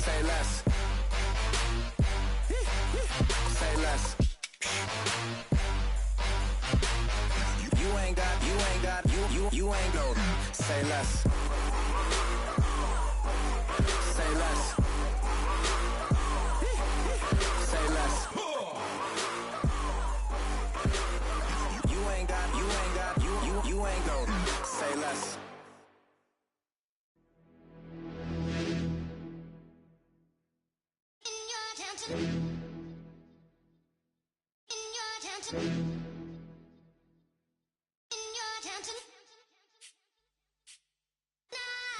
Say less. Say less. You ain't gold. Say less. Say less. Say less. You ain't gold. Say less.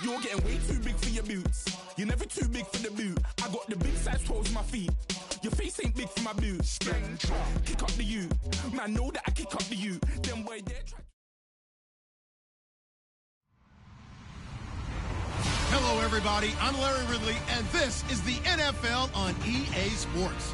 You're getting way too big for your boots. You're never too big for the boot. I got the big size toes on my feet. Your face ain't big for my boots. Kick up the U. Man, know that I kick up the U. Them boy there try. Hello, everybody. I'm Larry Ridley, and this is the NFL on EA Sports.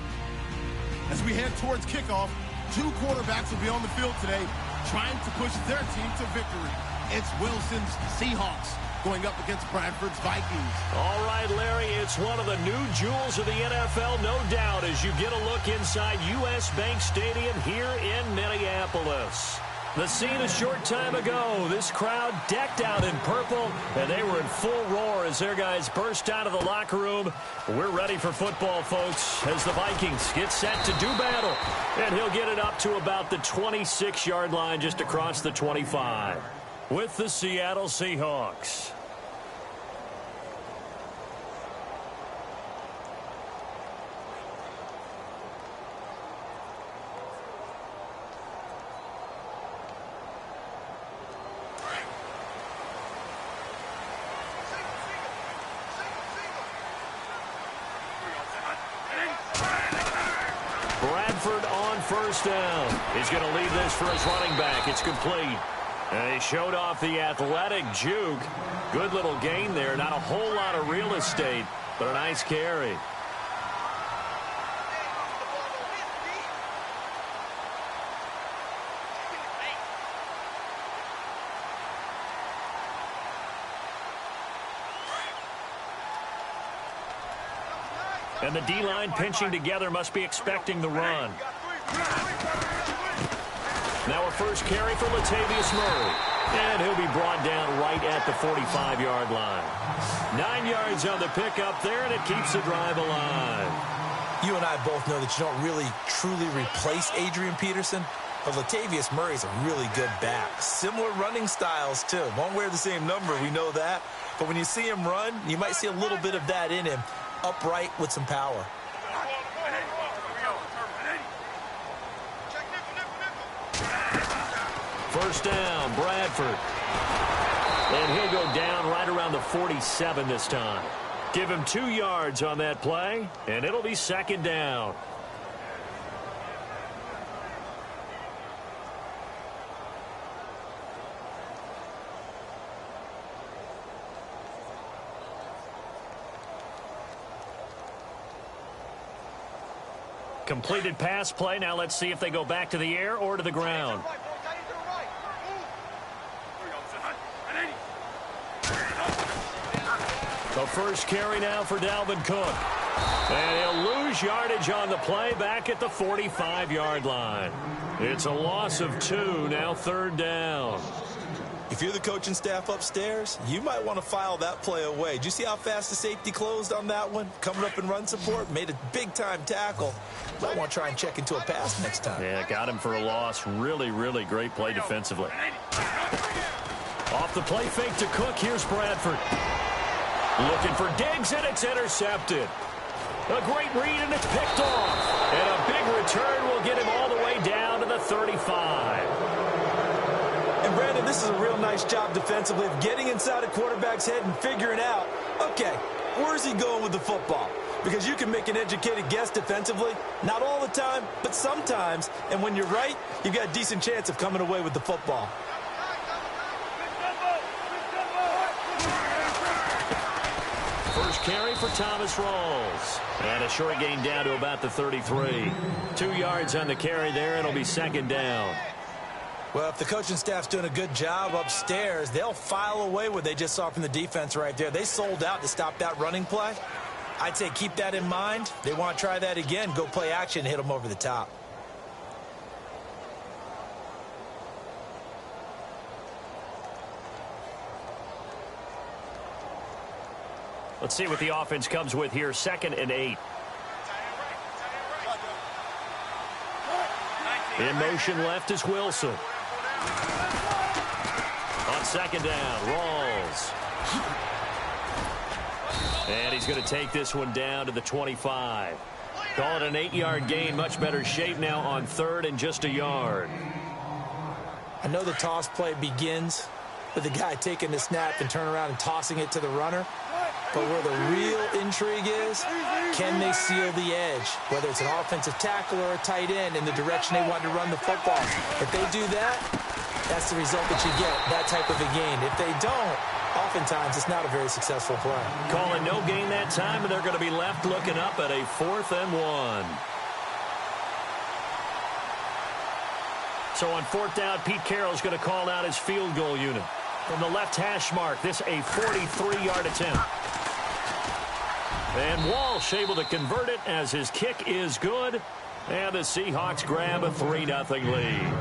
As we head towards kickoff, two quarterbacks will be on the field today trying to push their team to victory. It's Wilson's Seahawks going up against Bradford's Vikings. All right, Larry, it's one of the new jewels of the NFL, no doubt, as you get a look inside U.S. Bank Stadium here in Minneapolis. The scene a short time ago, this crowd decked out in purple, and they were in full roar as their guys burst out of the locker room. We're ready for football, folks, as the Vikings get set to do battle. And he'll get it up to about the 26-yard line, just across the 25, with the Seattle Seahawks. Bradford on first down. He's going to leave this for his running back. It's complete. And he showed off the athletic juke. Good little gain there. Not a whole lot of real estate, but a nice carry. And the D-line pinching together must be expecting the run. Now a first carry for Latavius Murray. And he'll be brought down right at the 45-yard line. 9 yards on the pickup there, and it keeps the drive alive. You and I both know that you don't really, truly replace Adrian Peterson. But Latavius Murray's a really good back. Similar running styles, too. Won't wear the same number, we know that. But when you see him run, you might see a little bit of that in him. Upright with some power. First down, Bradford. And he'll go down right around the 47 this time. Give him 2 yards on that play, and it'll be second down. Completed pass play. Now let's see if they go back to the air or to the ground. The first carry now for Dalvin Cook. And he'll lose yardage on the play back at the 45-yard line. It's a loss of 2, now third down. If you're the coaching staff upstairs, you might want to file that play away. Did you see how fast the safety closed on that one? Coming up in run support, made a big-time tackle. Might want to try and check into a pass next time. Yeah, got him for a loss. Really, really great play defensively. Off the play fake to Cook. Here's Bradford. Looking for Diggs, and it's intercepted. A great read, and it's picked off. And a big return will get him all the way down to the 35. And, Brandon, this is a real nice job defensively of getting inside a quarterback's head and figuring out, okay, where's he going with the football? Because you can make an educated guess defensively. Not all the time, but sometimes. And when you're right, you've got a decent chance of coming away with the football. First carry for Thomas Rawls. And a short gain down to about the 33. 2 yards on the carry there. It'll be second down. Well, if the coaching staff's doing a good job upstairs, they'll file away what they just saw from the defense right there. They sold out to stop that running play. I'd say keep that in mind. They want to try that again. Go play action, hit them over the top. Let's see what the offense comes with here. 2nd and 8. In motion left is Wilson. On 2nd down, Rawls. And he's going to take this one down to the 25. Call it an 8-yard gain. Much better shape now on 3rd and just a yard. I know the toss play begins with the guy taking the snap and turning around and tossing it to the runner. But where the real intrigue is, can they seal the edge? Whether it's an offensive tackle or a tight end in the direction they want to run the football. If they do that, that's the result that you get, that type of a gain. If they don't, oftentimes it's not a very successful play. Calling no gain that time, and they're going to be left looking up at a 4th and 1. So on 4th down, Pete Carroll's going to call out his field goal unit. From the left hash mark, this a 43-yard attempt. And Walsh able to convert it as his kick is good. And the Seahawks grab a 3-0 lead.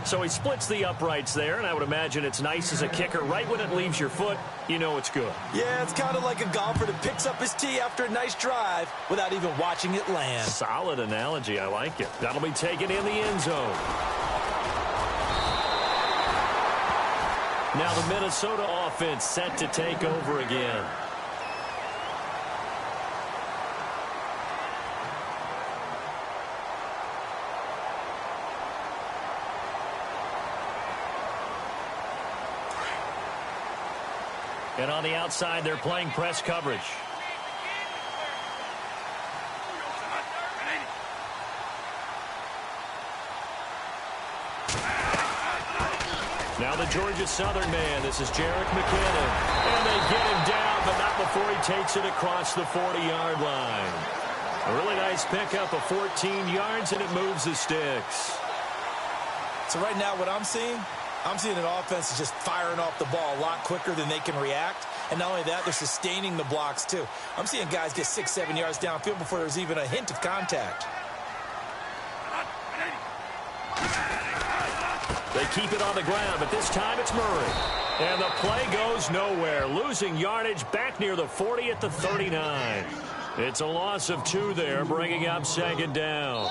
So he splits the uprights there, and I would imagine it's nice as a kicker. Right when it leaves your foot, you know it's good. Yeah, it's kind of like a golfer that picks up his tee after a nice drive without even watching it land. Solid analogy. I like it. That'll be taken in the end zone. Now the Minnesota offense set to take over again. And on the outside, they're playing press coverage. Now the Georgia Southern man. This is Jerick McKinnon. And they get him down, but not before he takes it across the 40-yard line. A really nice pickup of 14 yards, and it moves the sticks. So right now what I'm seeing an offense is just firing off the ball a lot quicker than they can react. And not only that, they're sustaining the blocks, too. I'm seeing guys get 6-7 yards downfield before there's even a hint of contact. They keep it on the ground, but this time it's Murray. And the play goes nowhere, losing yardage back near the 40 at the 39. It's a loss of 2 there, bringing up 2nd down.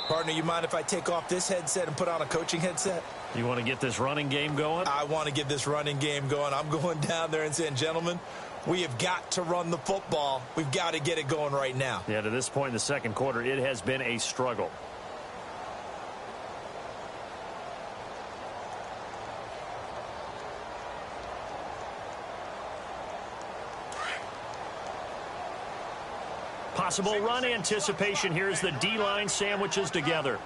Partner, you mind if I take off this headset and put on a coaching headset? You want to get this running game going? I want to get this running game going. I'm going down there and saying, gentlemen, we have got to run the football. We've got to get it going right now. Yeah, to this point in the second quarter, it has been a struggle. Possible run anticipation here as the D-line sandwiches together.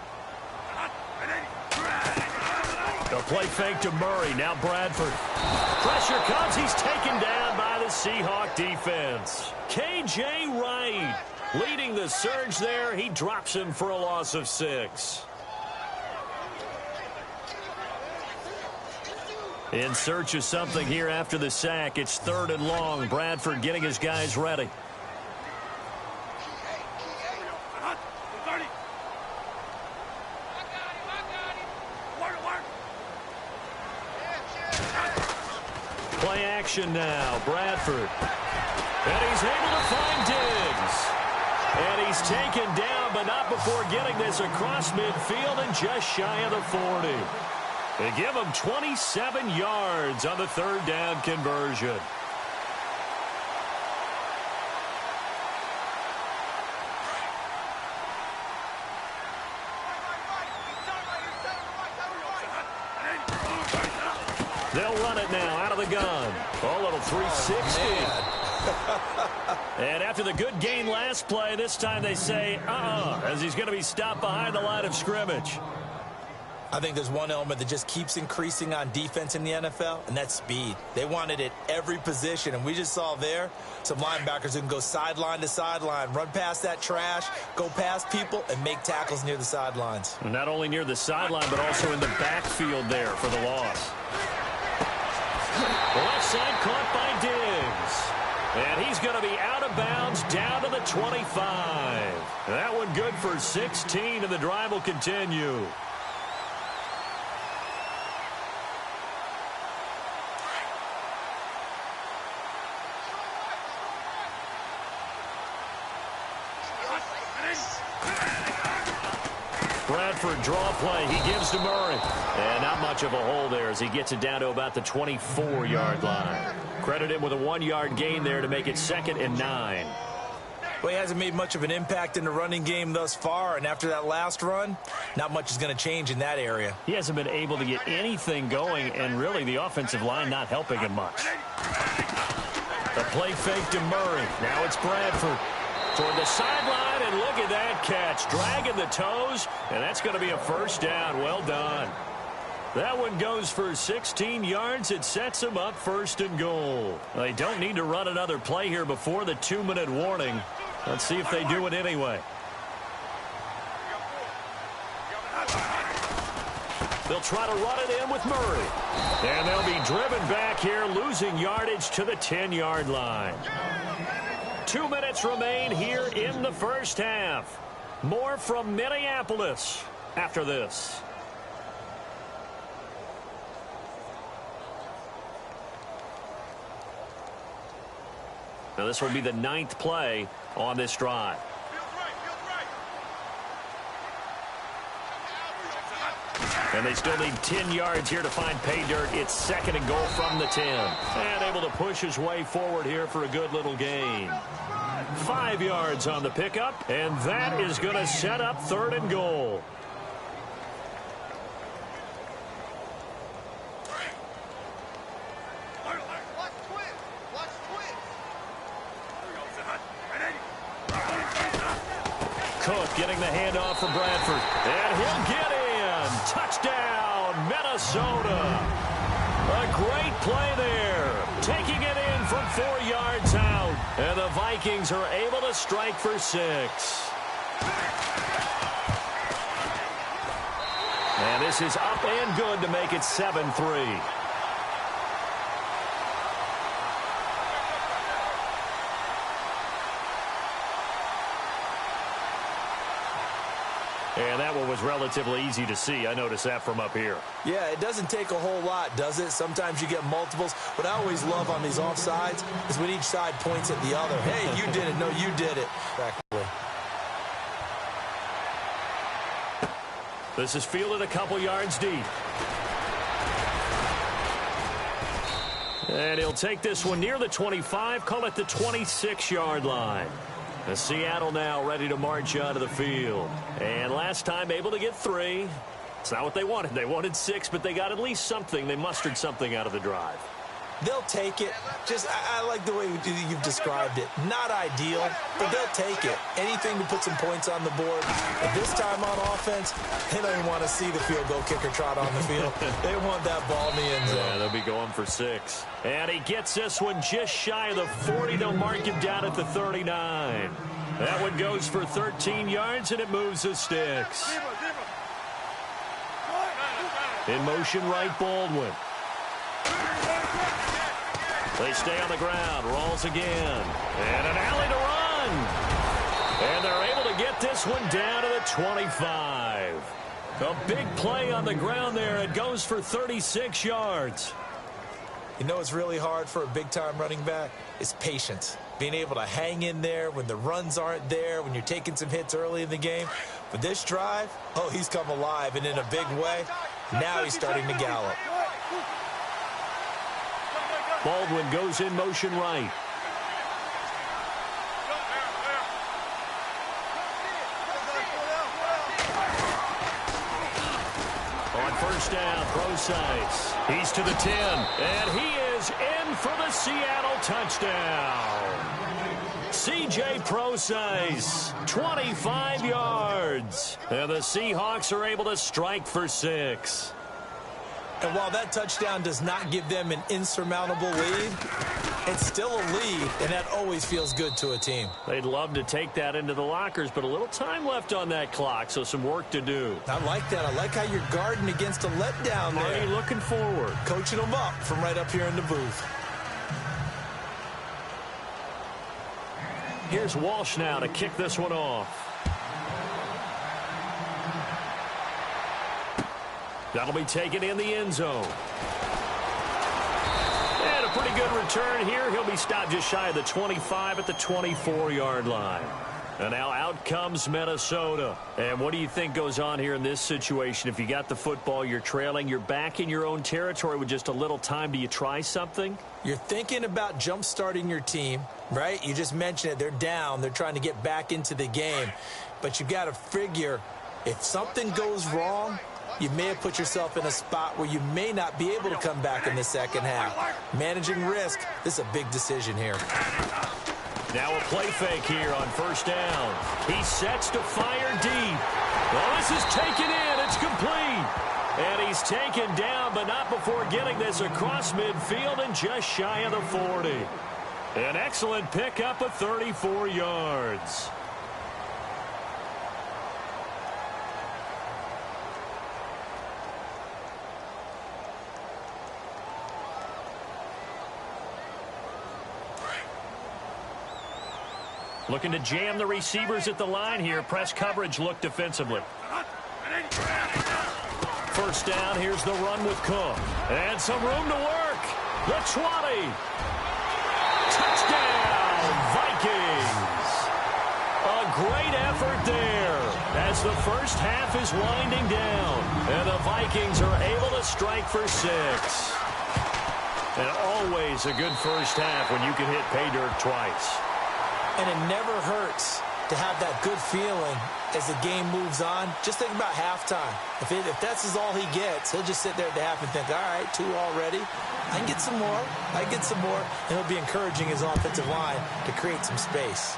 The play fake to Murray. Now Bradford. Pressure comes. He's taken down by the Seahawk defense. K.J. Wright leading the surge there. He drops him for a loss of 6. In search of something here after the sack. It's 3rd and long. Bradford getting his guys ready. Play action now. Bradford. And he's able to find Diggs. And he's taken down, but not before getting this across midfield and just shy of the 40. They give him 27 yards on the 3rd down conversion. They'll run it now out of the gun. Oh, a little 360. And after the good gain last play, this time they say, as he's going to be stopped behind the line of scrimmage. I think there's one element that just keeps increasing on defense in the NFL, and that's speed. They want it at every position, and we just saw there some linebackers who can go sideline to sideline, run past that trash, go past people, and make tackles near the sidelines. Not only near the sideline, but also in the backfield there for the loss. The left side caught by Diggs. And he's going to be out of bounds down to the 25. That one good for 16, and the drive will continue. Bradford draw play. He gives to Murray. And not much of a hole there as he gets it down to about the 24-yard line. Credit him with a 1-yard gain there to make it 2nd and 9. Well, he hasn't made much of an impact in the running game thus far, and after that last run, not much is going to change in that area. He hasn't been able to get anything going, and really the offensive line not helping him much. The play fake to Murray. Now it's Bradford. Toward the sideline, and look at that catch. Dragging the toes, and that's going to be a first down. Well done. That one goes for 16 yards. It sets them up 1st and goal. They don't need to run another play here before the 2-minute warning. Let's see if they do it anyway. They'll try to run it in with Murray. And they'll be driven back here, losing yardage to the 10-yard line. 2 minutes remain here in the first half. More from Minneapolis after this. Now this will be the 9th play on this drive. And they still need 10 yards here to find pay dirt. It's 2nd and goal from the 10. And able to push his way forward here for a good little gain. 5 yards on the pickup, and that is going to set up 3rd and goal. Cook getting the handoff from Bradford, and he'll get in. Touchdown, Minnesota. A great play there. Taking it in from 4 yards out. And the Vikings are able to strike for 6. And this is up and good to make it 7-3. And that one was relatively easy to see. I noticed that from up here. Yeah, it doesn't take a whole lot, does it? Sometimes you get multiples. What I always love on these offsides is when each side points at the other. Hey, you did it. No, you did it. This is fielded a couple yards deep. And he'll take this one near the 25, call it the 26-yard line. The Seattle now ready to march onto the field. And last time able to get 3. It's not what they wanted. They wanted 6, but they got at least something. They mustered something out of the drive. They'll take it. I like the way you've described it. Not ideal, but they'll take it. Anything to put some points on the board. But this time on offense, they don't even want to see the field goal kicker trot on the field. They want that ball in the end zone. Yeah, they'll be going for 6. And he gets this one just shy of the 40. They'll mark him down at the 39. That one goes for 13 yards, and it moves the sticks. In motion, right, Baldwin. They stay on the ground. Rolls again. And an alley to run. And they're able to get this one down to the 25. A big play on the ground there. It goes for 36 yards. You know what's really hard for a big-time running back? It's patience. Being able to hang in there when the runs aren't there, when you're taking some hits early in the game. But this drive, oh, he's come alive and in a big way. Now he's starting to gallop. Baldwin goes in motion right. On first down, Procise. He's to the 10, and he is in for the Seattle touchdown. C.J. Procise, 25 yards. And the Seahawks are able to strike for 6. And while that touchdown does not give them an insurmountable lead, it's still a lead, and that always feels good to a team. They'd love to take that into the lockers, but a little time left on that clock, so some work to do. I like that. I like how you're guarding against a letdown there. Already looking forward. Coaching them up from right up here in the booth. Here's Walsh now to kick this one off. That'll be taken in the end zone. And a pretty good return here. He'll be stopped just shy of the 25 at the 24-yard line. And now out comes Minnesota. And what do you think goes on here in this situation? If you got the football, you're trailing, you're back in your own territory with just a little time. Do you try something? You're thinking about jump-starting your team, right? You just mentioned it. They're down. They're trying to get back into the game. But you've got to figure if something goes wrong, you may have put yourself in a spot where you may not be able to come back in the second half. Managing risk, this is a big decision here. Now a play fake here on first down. He sets to fire deep. Well, this is taken in. It's complete. And he's taken down, but not before getting this across midfield and just shy of the 40. An excellent pickup of 34 yards. Looking to jam the receivers at the line here. Press coverage look defensively. First down, here's the run with Cook. And some room to work. The 20. Touchdown, Vikings. A great effort there as the first half is winding down. And the Vikings are able to strike for 6. And always a good first half when you can hit pay dirt twice. And it never hurts to have that good feeling as the game moves on. Just think about halftime. If that's all he gets, he'll just sit there at the half and think, all right, 2 already. I can get some more. I can get some more. And he'll be encouraging his offensive line to create some space.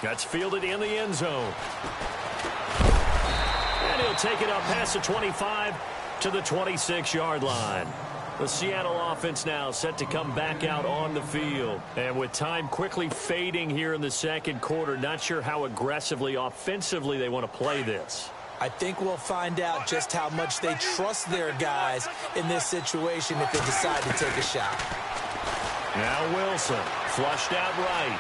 That's fielded in the end zone. And he'll take it up past the 25 to the 26-yard line. The Seattle offense now set to come back out on the field. And with time quickly fading here in the second quarter, not sure how aggressively, offensively they want to play this. I think we'll find out just how much they trust their guys in this situation if they decide to take a shot. Now Wilson, flushed out right.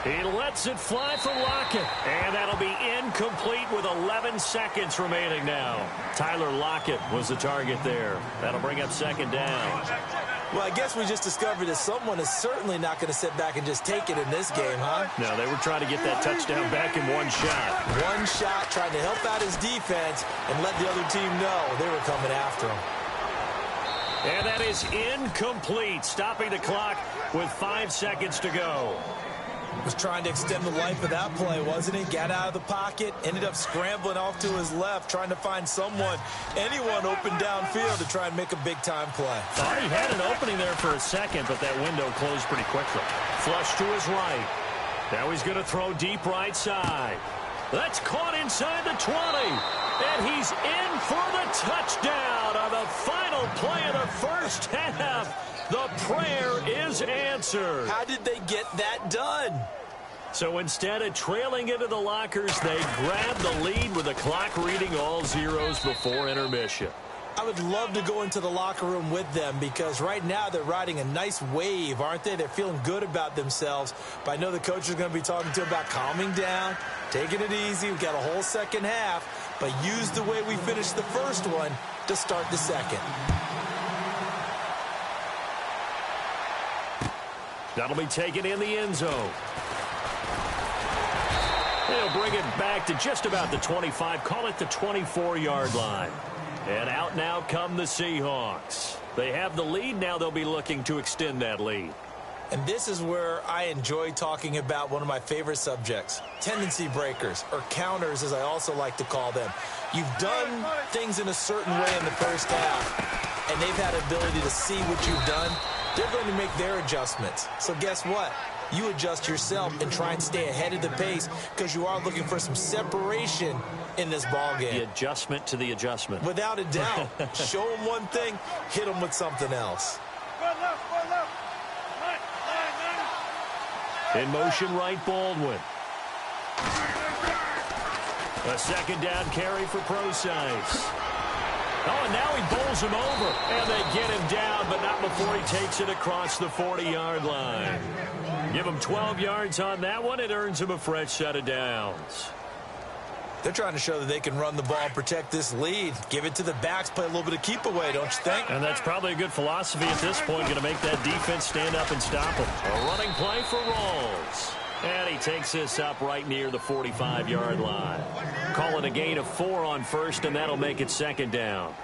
He lets it fly for Lockett. And that'll be incomplete with 11 seconds remaining now. Tyler Lockett was the target there. That'll bring up second down. Well, I guess we just discovered that someone is certainly not going to sit back and just take it in this game, huh? No, they were trying to get that touchdown back in one shot. One shot, trying to help out his defense and let the other team know they were coming after him. And that is incomplete, stopping the clock with 5 seconds to go. Was trying to extend the life of that play, wasn't he? Got out of the pocket, ended up scrambling off to his left, trying to find anyone open downfield to try and make a big-time play. Thought he had an opening there for a second, but that window closed pretty quickly. Flush to his right. Now he's going to throw deep right side. That's caught inside the 20. And he's in for the touchdown on the final play of the first half. The prayer is answered. How did they get that done? So instead of trailing into the lockers, they grab the lead with the clock reading all zeros before intermission. I would love to go into the locker room with them because right now they're riding a nice wave, aren't they? They're feeling good about themselves. But I know the coach is going to be talking to them about calming down, taking it easy. We've got a whole second half, but use the way we finished the first one to start the second. That'll be taken in the end zone. They'll bring it back to just about the 25, call it the 24-yard line. And out now come the Seahawks. They have the lead. Now they'll be looking to extend that lead. And this is where I enjoy talking about one of my favorite subjects, tendency breakers, or counters as I also like to call them. You've done things in a certain way in the first half, and they've had the ability to see what you've done. They're going to make their adjustments. So guess what? You adjust yourself and try and stay ahead of the pace because you are looking for some separation in this ball game. The adjustment to the adjustment. Without a doubt. Show them one thing, hit them with something else. In motion right, Baldwin. A second down carry for Procise. Oh, and now he bowls him over. And they get him down, but not before he takes it across the 40-yard line. Give them 12 yards on that one. It earns them a fresh set of downs. They're trying to show that they can run the ball and protect this lead. Give it to the backs, play a little bit of keep away, don't you think? And that's probably a good philosophy at this point, going to make that defense stand up and stop them. A running play for Rawls. And he takes this up right near the 45-yard line. Call it a gain of 4 on first, and that'll make it second down.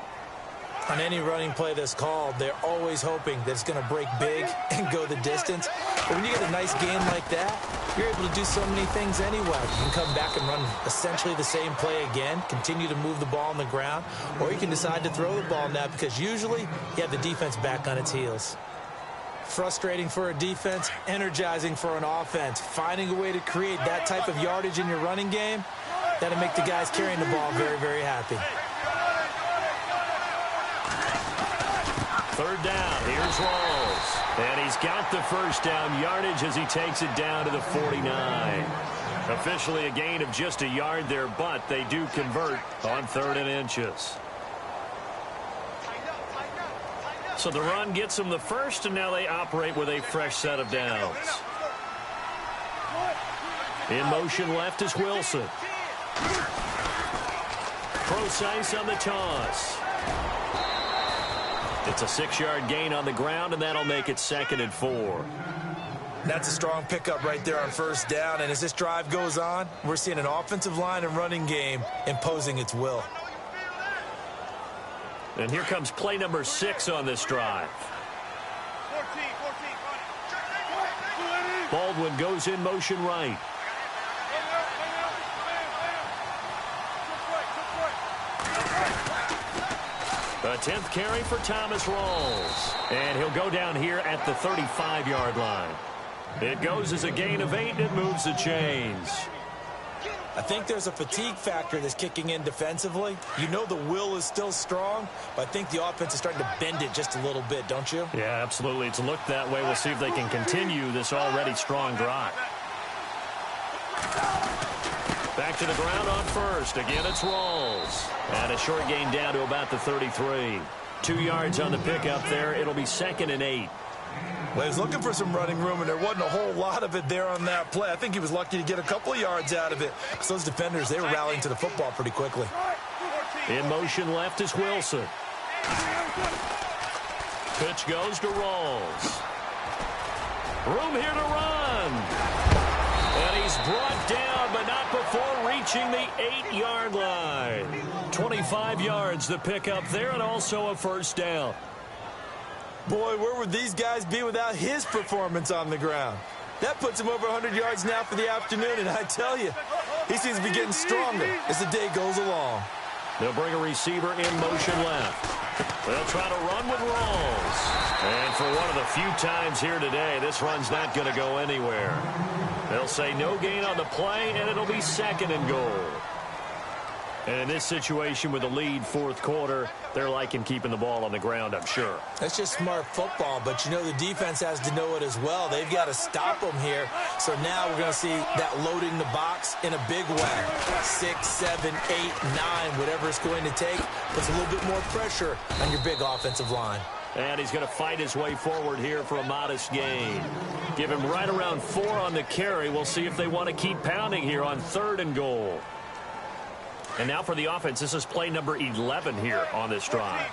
On any running play that's called, they're always hoping that it's going to break big and go the distance. But when you get a nice gain like that, you're able to do so many things anyway. You can come back and run essentially the same play again, continue to move the ball on the ground, or you can decide to throw the ball now because usually you have the defense back on its heels. Frustrating for a defense, energizing for an offense. Finding a way to create that type of yardage in your running game, that'll make the guys carrying the ball very, very happy. Third down, here's Rawls. And he's got the first down yardage as he takes it down to the 49. Officially a gain of just a yard there, but they do convert on 3rd and inches. So the run gets them the first, and now they operate with a fresh set of downs. In motion left is Wilson. Precise on the toss. It's a 6-yard gain on the ground, and that'll make it 2nd and 4. That's a strong pickup right there on first down, and as this drive goes on, we're seeing an offensive line and running game imposing its will. And here comes play number 6 on this drive. Baldwin goes in motion right. A 10th carry for Thomas Rawls. And he'll go down here at the 35-yard line. It goes as a gain of 8 and moves the chains. I think there's a fatigue factor that's kicking in defensively. You know the will is still strong, but I think the offense is starting to bend it just a little bit, don't you? Yeah, absolutely. It's looked that way. We'll see if they can continue this already strong drive. Back to the ground on first. Again, it's Rawls. And a short gain down to about the 33. 2 yards on the pickup there. It'll be 2nd and 8. Well, he was looking for some running room, and there wasn't a whole lot of it there on that play. I think he was lucky to get a couple of yards out of it. Because those defenders, they were rallying to the football pretty quickly. In motion left is Wilson. Pitch goes to Rawls. Room here to run. And he's brought down, but not before reaching the 8-yard line. 25 yards the pickup there, and also a first down. Boy, where would these guys be without his performance on the ground? That puts him over 100 yards now for the afternoon, and I tell you, he seems to be getting stronger as the day goes along. They'll bring a receiver in motion left. They'll try to run with Rawls. And for one of the few times here today, this run's not going to go anywhere. They'll say no gain on the play, and it'll be 2nd and goal. And in this situation with the lead 4th quarter, they're liking keeping the ball on the ground, I'm sure. That's just smart football, but you know the defense has to know it as well. They've got to stop them here. So now we're going to see that loading the box in a big way. 6, 7, 8, 9, whatever it's going to take, puts a little bit more pressure on your big offensive line. And he's going to fight his way forward here for a modest gain. Give him right around 4 on the carry. We'll see if they want to keep pounding here on 3rd and goal. And now for the offense, this is play number 11 here on this drive.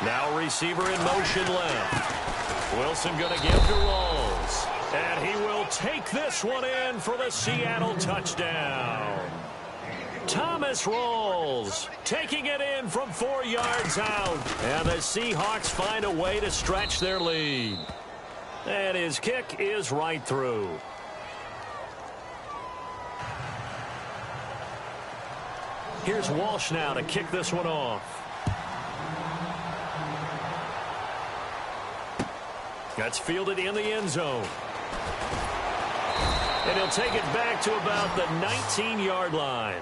Now receiver in motion left. Wilson going to give to Rawls. And he will take this one in for the Seattle touchdown. Thomas Rawls taking it in from 4 yards out. And the Seahawks find a way to stretch their lead. And his kick is right through. Here's Walsh now to kick this one off. That's fielded in the end zone. And he'll take it back to about the 19-yard line.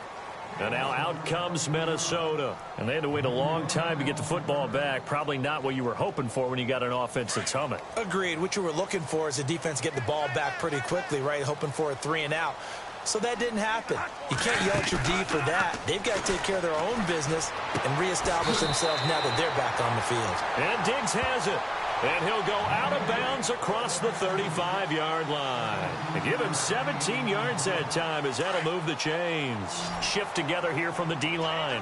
And now out comes Minnesota. And they had to wait a long time to get the football back. Probably not what you were hoping for when you got an offense that's humming. Agreed. What you were looking for is the defense get the ball back pretty quickly, right? Hoping for a 3 and out. So that didn't happen. You can't yell at your D for that. They've got to take care of their own business and reestablish themselves now that they're back on the field. And Diggs has it. And he'll go out of bounds across the 35-yard line. And give him 17 yards that time as that'll move the chains. Shift together here from the D-line.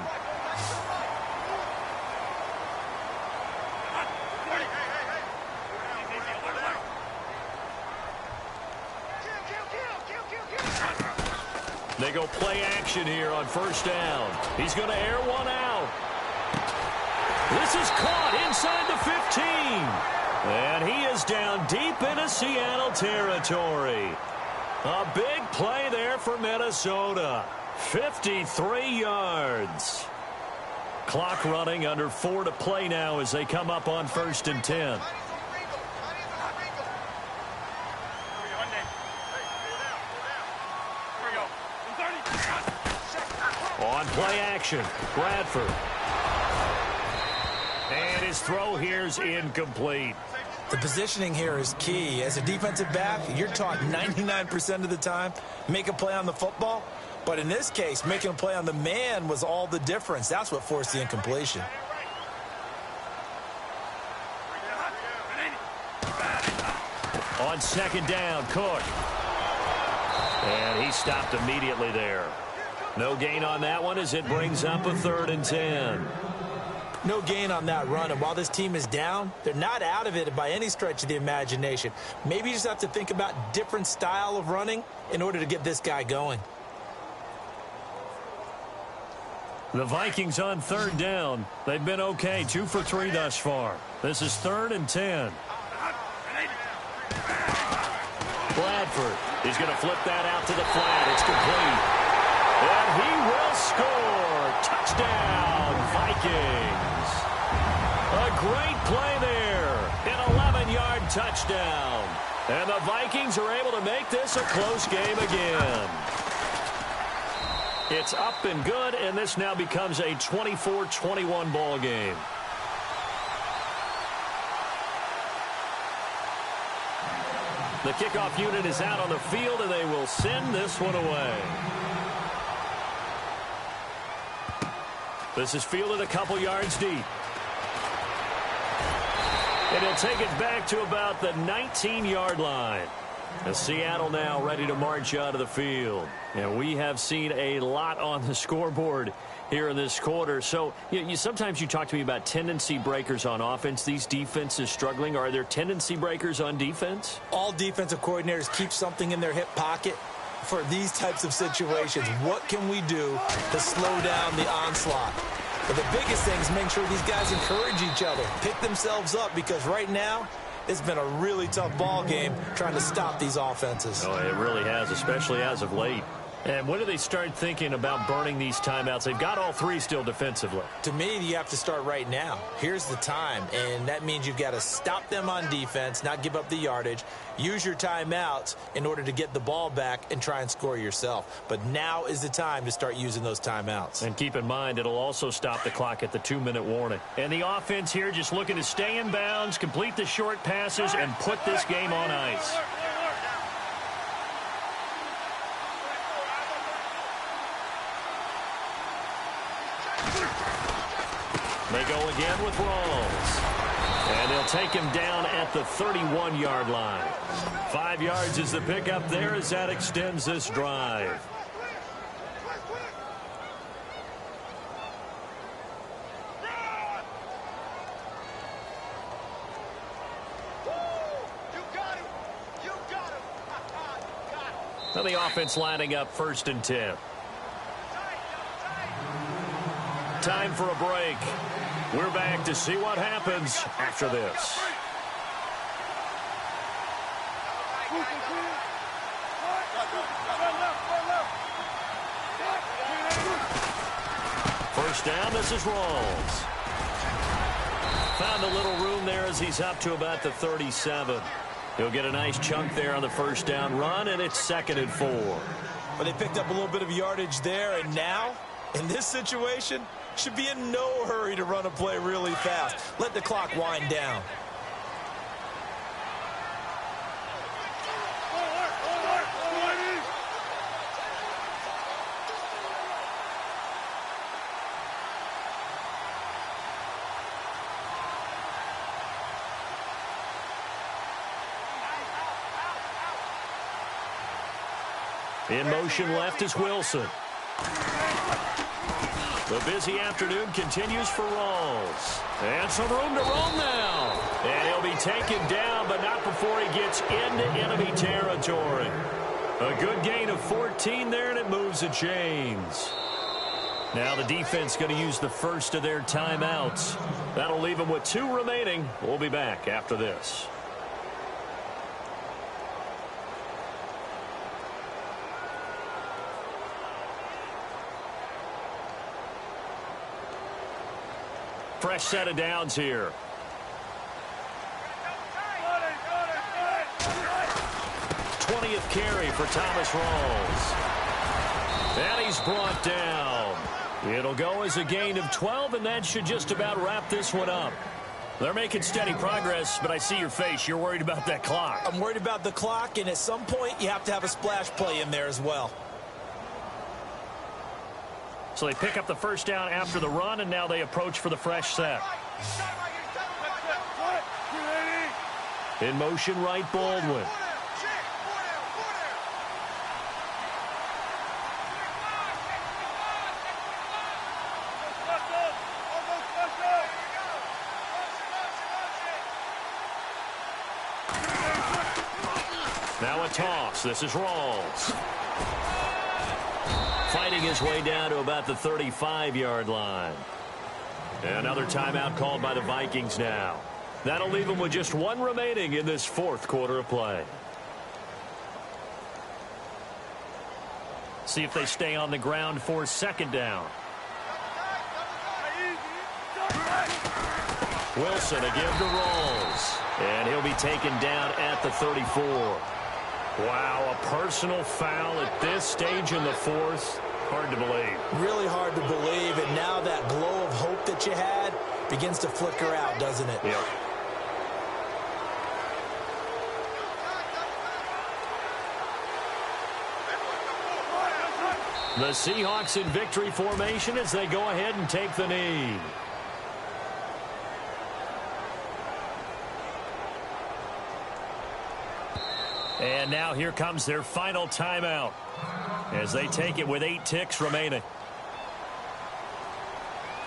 They go play action here on first down. He's going to air one out. This is caught inside the 15. And he is down deep into Seattle territory. A big play there for Minnesota. 53 yards. Clock running, under 4 to play now as they come up on 1st and 10. On play action, Bradford. And his throw here is incomplete. The positioning here is key. As a defensive back, you're taught 99% of the time, make a play on the football. But in this case, making a play on the man was all the difference. That's what forced the incompletion. On 2nd down, Cook. And he stopped immediately there. No gain on that one as it brings up a 3rd and 10. No gain on that run, and while this team is down, they're not out of it by any stretch of the imagination. Maybe you just have to think about different style of running in order to get this guy going. The Vikings on 3rd down. They've been okay, 2 for 3 thus far. This is 3rd and 10. Bradford is going to flip that out to the flat. It's complete. And he will score. Touchdown, Vikings. A great play there. An 11-yard touchdown. And the Vikings are able to make this a close game again. It's up and good, and this now becomes a 24-21 ball game. The kickoff unit is out on the field, and they will send this one away. This is fielded a couple yards deep. And he'll take it back to about the 19-yard line. As Seattle now ready to march out of the field. And we have seen a lot on the scoreboard here in this quarter. So sometimes you talk to me about tendency breakers on offense. These defenses struggling. Are there tendency breakers on defense? All defensive coordinators keep something in their hip pocket for these types of situations. What can we do to slow down the onslaught? But the biggest thing is make sure these guys encourage each other, pick themselves up, because right now it's been a really tough ball game trying to stop these offenses. Oh, it really has, especially as of late. And when do they start thinking about burning these timeouts? They've got all 3 still defensively. To me, you have to start right now. Here's the time, and that means you've got to stop them on defense, not give up the yardage, use your timeouts in order to get the ball back and try and score yourself. But now is the time to start using those timeouts. And keep in mind, it'll also stop the clock at the 2-minute warning. And the offense here just looking to stay in bounds, complete the short passes, and put this game on ice. They go again with Rawls. And they'll take him down at the 31-yard line. 5 yards is the pickup there as that extends this drive. Now the offense lining up 1st and 10. Time for a break. We're back to see what happens after this. First down, this is Rawls. Found a little room there as he's up to about the 37. He'll get a nice chunk there on the first down run, and it's 2nd and 4. But they picked up a little bit of yardage there, and now, in this situation, should be in no hurry to run a play really fast. Let the clock wind down. In motion left is Wilson. The busy afternoon continues for Rawls. And some room to roam now. And he'll be taken down, but not before he gets into enemy territory. A good gain of 14 there, and it moves the chains. Now the defense going to use the first of their timeouts. That'll leave them with 2 remaining. We'll be back after this. Fresh set of downs here. '20th carry for Thomas Rawls. And he's brought down. It'll go as a gain of 12, and that should just about wrap this one up. They're making steady progress, but I see your face. You're worried about that clock. I'm worried about the clock, and at some point you have to have a splash play in there as well. So they pick up the first down after the run, and now they approach for the fresh set. In motion right, Baldwin. Now a toss. This is Rawls. Fighting his way down to about the 35-yard line. Another timeout called by the Vikings now. That'll leave them with just 1 remaining in this 4th quarter of play. See if they stay on the ground for 2nd down. Wilson a give to Rawls. And he'll be taken down at the 34. Wow, a personal foul at this stage in the 4th. Hard to believe. Really hard to believe, and now that glow of hope that you had begins to flicker out, doesn't it? Yep. The Seahawks in victory formation as they go ahead and take the knee. And now here comes their final timeout as they take it with 8 ticks remaining.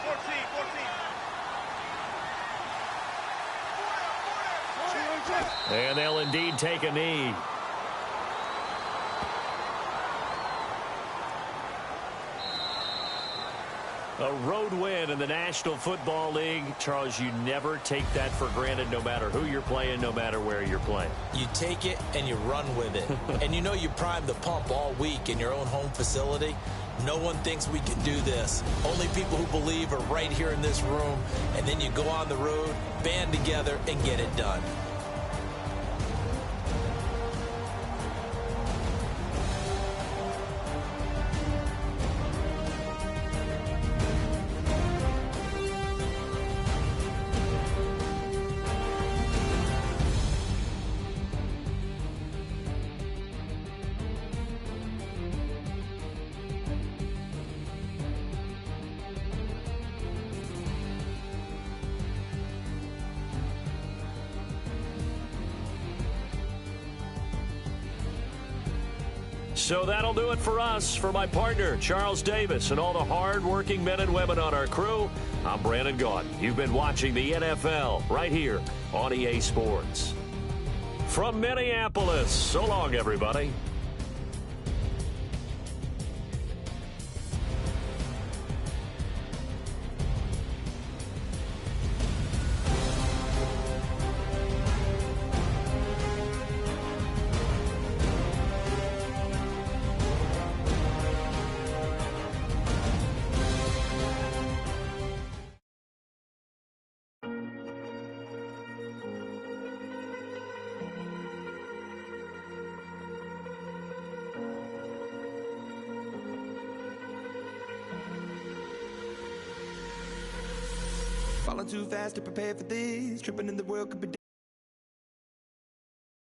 14. And they'll indeed take a knee. A road win in the National Football League. Charles, you never take that for granted no matter who you're playing, no matter where you're playing. You take it and you run with it. And you know you primed the pump all week in your own home facility. No one thinks we can do this. Only people who believe are right here in this room. And then you go on the road, band together, and get it done. So that'll do it for us. For my partner, Charles Davis, and all the hard-working men and women on our crew, I'm Brandon Gaudin. You've been watching the NFL right here on EA Sports. From Minneapolis, so long, everybody. Falling too fast to prepare for this. Tripping in the world could be